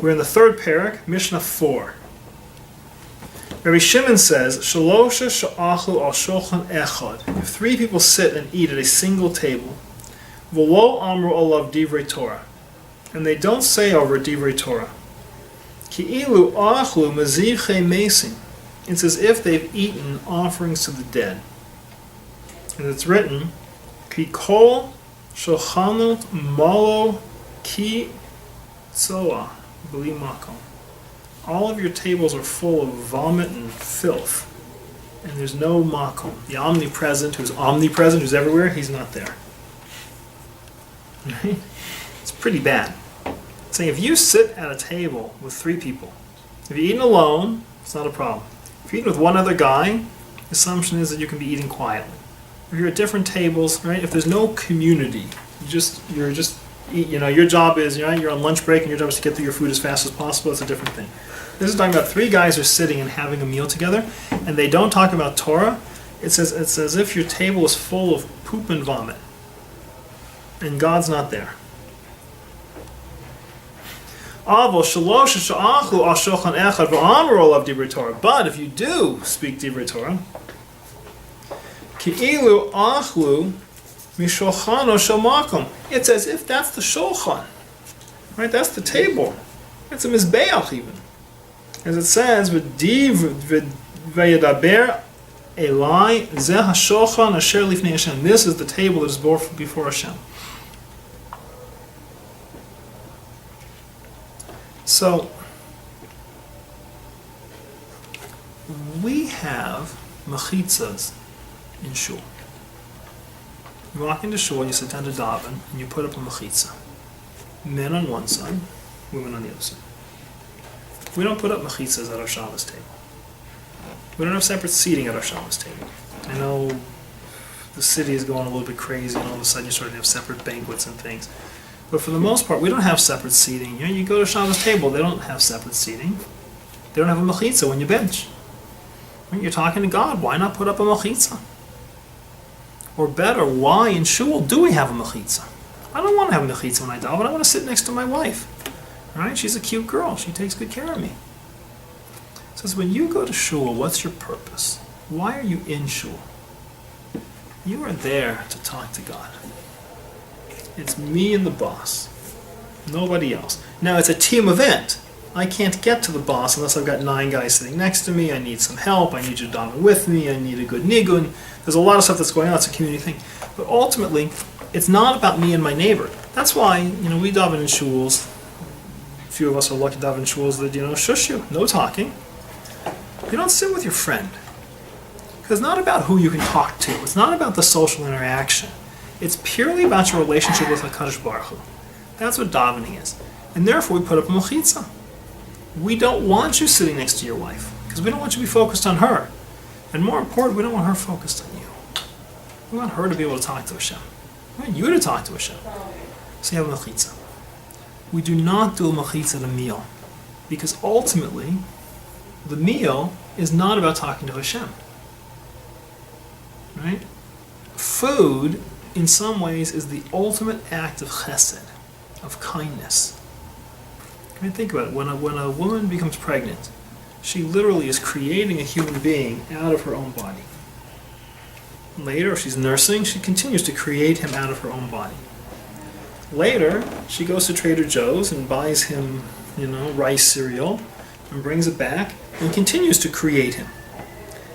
We're in the third parak, Mishnah 4. Rabbi Shimon says, Shalosha sha'achlu al shulchan echad. If three people sit and eat at a single table, v'lo amru olav divrei Torah, and they don't say over divrei Torah, ki'ilu achlu mazivchei mesim. It's as if they've eaten offerings to the dead. And it's written, Ki kol shulchanot malo ki tzoa b'li makom. All of your tables are full of vomit and filth, and there's no makom. The omnipresent, who's everywhere, he's not there. Right? It's pretty bad. It's saying if you sit at a table with three people, if you're eating alone, it's not a problem. If you're eating with one other guy, the assumption is that you can be eating quietly. If you're at different tables, right? If there's no community, you're just eat. Your job is, you're on lunch break, and your job is to get through your food as fast as possible. It's a different thing. This is talking about three guys are sitting and having a meal together, and they don't talk about Torah. It's as if your table is full of poop and vomit, and God's not there. But if you do speak divrei Torah, it's as if that's the shulchan, right? That's the table. It's a mizbeach even. As it says, "V'yedaber Elai zeh hashulchan asher lifnei Hashem." This is the table that is before Hashem. So we have mechitzas in shul. You walk into shul, you sit down to daven, and you put up a mechitza. Men on one side, women on the other side. We don't put up mechitzas at our Shabbos table. We don't have separate seating at our Shabbos table. I know the city is going a little bit crazy, and all of a sudden you sort of have separate banquets and things. But for the most part, we don't have separate seating. You go to Shabbos table, they don't have separate seating. They don't have a mechitza when you bench. When you're talking to God, why not put up a mechitza? Or better, why in shul do we have a mechitza? I don't want to have a mechitza when I daven. I want to sit next to my wife. Right? She's a cute girl. She takes good care of me. It says, when you go to shul, what's your purpose? Why are you in shul? You are there to talk to God. It's me and the boss. Nobody else. Now, it's a team event. I can't get to the boss unless I've got 9 guys sitting next to me. I need some help. I need you to daven with me. I need a good nigun. There's a lot of stuff that's going on. It's a community thing. But ultimately, it's not about me and my neighbor. That's why, we daven in shuls. A few of us are lucky to daven in shuls that, shushu, no talking. You don't sit with your friend. Because it's not about who you can talk to. It's not about the social interaction. It's purely about your relationship with HaKadosh Baruch Hu. That's what davening is. And therefore, we put up a mechitza. We don't want you sitting next to your wife, because we don't want you to be focused on her. And more important, we don't want her focused on you. We want her to be able to talk to Hashem. We want you to talk to Hashem. So you have a mechitza. We do not do a mechitza at a meal, because ultimately, the meal is not about talking to Hashem. Right? Food, in some ways, is the ultimate act of chesed, of kindness. I mean, think about it. When a woman becomes pregnant, she literally is creating a human being out of her own body. Later, if she's nursing, she continues to create him out of her own body. Later, she goes to Trader Joe's and buys him, rice cereal, and brings it back, and continues to create him.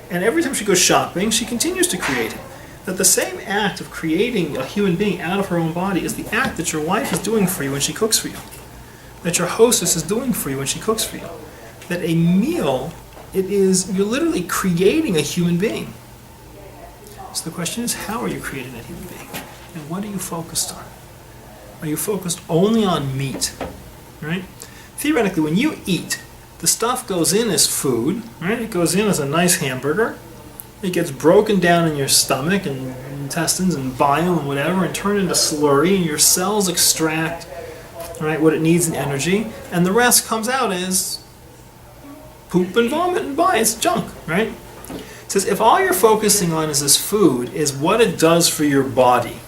And every time she goes shopping, she continues to create him. That the same act of creating a human being out of her own body is the act that your wife is doing for you when she cooks for you. That your hostess is doing for you when she cooks for you. That a meal, you're literally creating a human being. So the question is, how are you creating that human being? And what are you focused on? Are you focused only on meat? Right? Theoretically, when you eat, the stuff goes in as food, right? It goes in as a nice hamburger. It gets broken down in your stomach and intestines and bile and whatever and turned into slurry, and your cells extract, right, what it needs in energy, and the rest comes out as poop and vomit and bile. It's junk, right? It says if all you're focusing on is this food, is what it does for your body,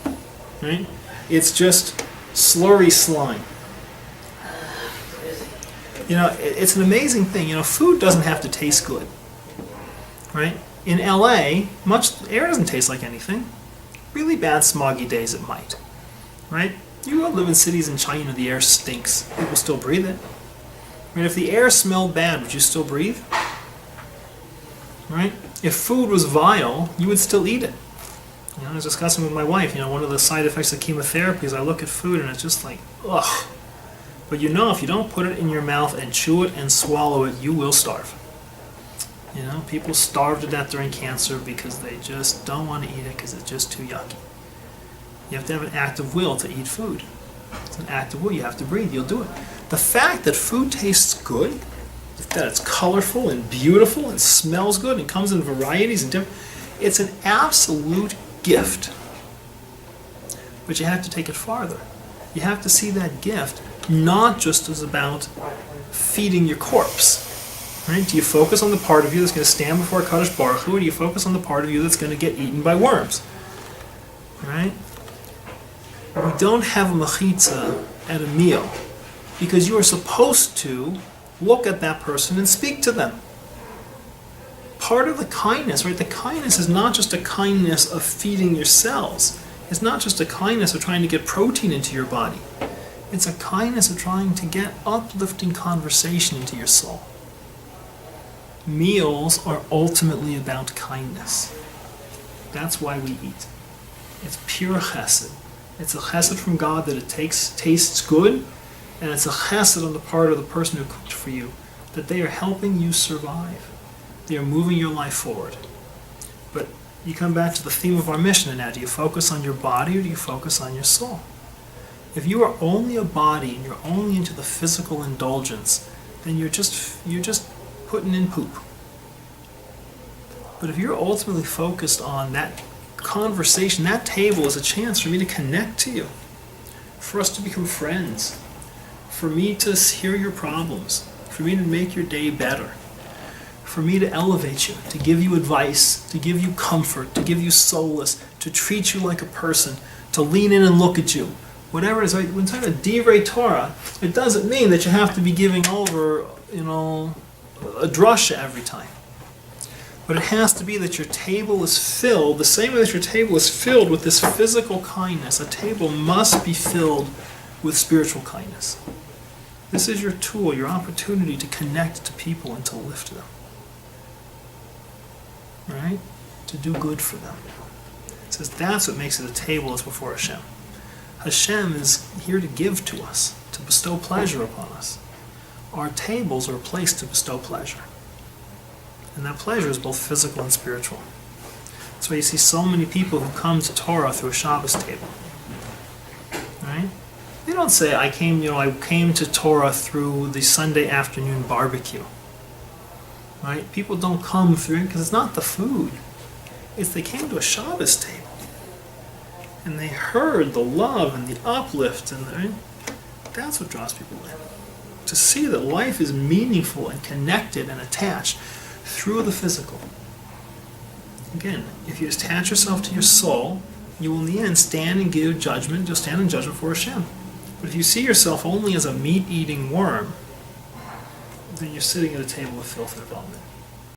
right? It's just slurry slime. It's an amazing thing. Food doesn't have to taste good, right? In LA, air doesn't taste like anything. Really bad smoggy days it might, right? You live in cities in China, the air stinks. People still breathe it. Right? If the air smelled bad, would you still breathe? Right? If food was vile, you would still eat it. I was discussing with my wife, one of the side effects of chemotherapy is I look at food and it's just like, ugh. But if you don't put it in your mouth and chew it and swallow it, you will starve. People starve to death during cancer because they just don't want to eat it because it's just too yucky. You have to have an act of will to eat food. It's an act of will. You have to breathe. You'll do it. The fact that food tastes good, that it's colorful and beautiful and smells good and comes in varieties and different, it's an absolute gift. But you have to take it farther. You have to see that gift not just as about feeding your corpse. Right? Do you focus on the part of you that's going to stand before Kadosh Baruch Hu, or do you focus on the part of you that's going to get eaten by worms? Right? We don't have a mechitza at a meal because you are supposed to look at that person and speak to them. Part of the kindness, right? The kindness is not just a kindness of feeding your cells. It's not just a kindness of trying to get protein into your body. It's a kindness of trying to get uplifting conversation into your soul. Meals are ultimately about kindness. That's why we eat. It's pure chesed. It's a chesed from God that it tastes good, and it's a chesed on the part of the person who cooked for you, that they are helping you survive. They are moving your life forward. But you come back to the theme of our mission now. Do you focus on your body or do you focus on your soul? If you are only a body and you're only into the physical indulgence, then you're just putting in poop. But if you're ultimately focused on that conversation, that table is a chance for me to connect to you, for us to become friends, for me to hear your problems, for me to make your day better, for me to elevate you, to give you advice, to give you comfort, to give you solace, to treat you like a person, to lean in and look at you. Whatever it is, when it's a divrei Torah, it doesn't mean that you have to be giving over, a drasha every time. But it has to be that your table is filled, the same way that your table is filled with this physical kindness. A table must be filled with spiritual kindness. This is your tool, your opportunity to connect to people and to lift them. Right? To do good for them. It says that's what makes it a table is before Hashem. Hashem is here to give to us, to bestow pleasure upon us. Our tables are a place to bestow pleasure. And that pleasure is both physical and spiritual. That's why you see so many people who come to Torah through a Shabbos table. Right? They don't say, I came to Torah through the Sunday afternoon barbecue. Right? People don't come through it because it's not the food. It's they came to a Shabbos table. And they heard the love and the uplift, and that's what draws people in. To see that life is meaningful and connected and attached through the physical. Again, if you attach yourself to your soul, you will in the end stand and give judgment. You'll stand in judgment for Hashem. But if you see yourself only as a meat-eating worm, then you're sitting at a table of filth and vomit.